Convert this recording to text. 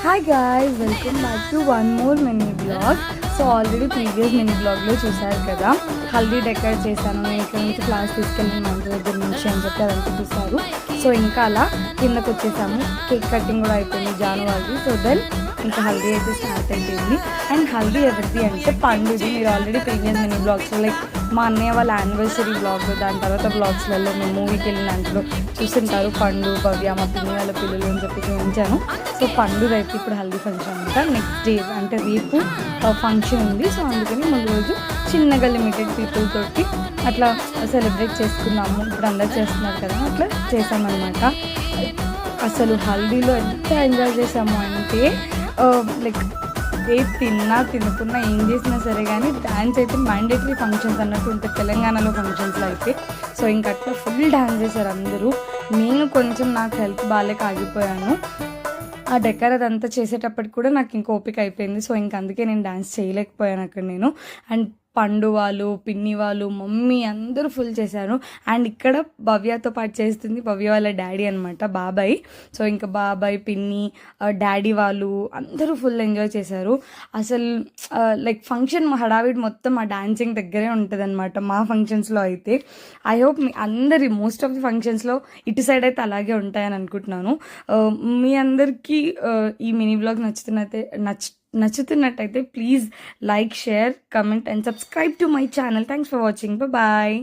Hi guys, welcome back to one more mini blog. So already previous mini బ్లాగ్లో చూసారు కదా, haldi decorate చేశాను, ఇక్కడ నుంచి క్లాస్ తీసుకెళ్ళి మా ఇంటి దగ్గర నుంచి అని చెప్పి అదంతా చూసారు. సో ఇంకా అలా కిందకు వచ్చేసాము. కేక్ కటింగ్ కూడా అయిపోయింది జానువారి. సో దెన్ ఇంకా హల్దీ అయితే స్టార్ట్ అయిపోయింది. అండ్ హల్దీ ఎవరిది అంటే పండుది. మీరు ఆల్రెడీ ప్రీవియస్ మినీ బ్లాగ్స్లో లైక్ మా అన్నయ్య వాళ్ళ యానివర్సరీ బ్లాగ్, దాని తర్వాత బ్లాగ్స్లలో మేము మూవీకి వెళ్ళిన దాంట్లో చూసింటారు. పండు, భవ్య, మా పిన్ని వాళ్ళ పిల్లలు అని చెప్పి చూపించాను. సో పండు అయితే ఇప్పుడు హల్దీ ఫంక్షన్ అంట. నెక్స్ట్ డే అంటే రేపు ఫంక్షన్ ఉంది. సో అందుకని ముందు రోజు చిన్నగా లిమిటెడ్ పీపుల్ తోటి అట్లా సెలబ్రేట్ చేసుకున్నాము. ఇప్పుడు అందరు చేస్తున్నారు కదా, అట్లా చేసామన్నమాట. అసలు హల్దీలో ఎంత ఎంజాయ్ చేసాము అంటే లైక్ తినకున్నా ఏం చేసినా సరే కానీ డ్యాన్స్ అయితే మ్యాండేటరీ ఫంక్షన్స్ అన్నట్టు ఉంటుంది తెలంగాణలో ఫంక్షన్స్లో అయితే. సో ఇంకా అట్లా ఫుల్ డ్యాన్స్ చేశారు అందరూ. నేను కొంచెం నాకు హెల్త్ బాగాలేక ఆగిపోయాను. ఆ డెకర్ అదంతా చేసేటప్పటికి కూడా నాకు ఇంకా ఓపిక అయిపోయింది. సో ఇంక అందుకే నేను డ్యాన్స్ చేయలేకపోయాను అక్కడ నేను. అండ్ పండు వాళ్ళు, పిన్ని వాళ్ళు, మమ్మీ అందరూ ఫుల్ చేశారు. అండ్ ఇక్కడ భవ్యతో పాటు చేస్తుంది భవ్య వాళ్ళ డాడీ అనమాట, బాబాయ్. సో ఇంకా బాబాయ్, పిన్ని, డాడీ వాళ్ళు అందరూ ఫుల్ ఎంజాయ్ చేశారు. అసలు లైక్ ఫంక్షన్ హడావిడి మొత్తం ఆ డాన్సింగ్ దగ్గరే ఉంటుంది అనమాట మా ఫంక్షన్స్లో అయితే. ఐ హోప్ మీ అందరి మోస్ట్ ఆఫ్ ది ఫంక్షన్స్లో ఇటు సైడ్ అయితే అలాగే ఉంటాయని అనుకుంటున్నాను. మీ అందరికీ ఈ మినీ బ్లాగ్ నచ్చుతున్నట్టయితే please like, share, comment and subscribe to my channel. Thanks for watching. Bye.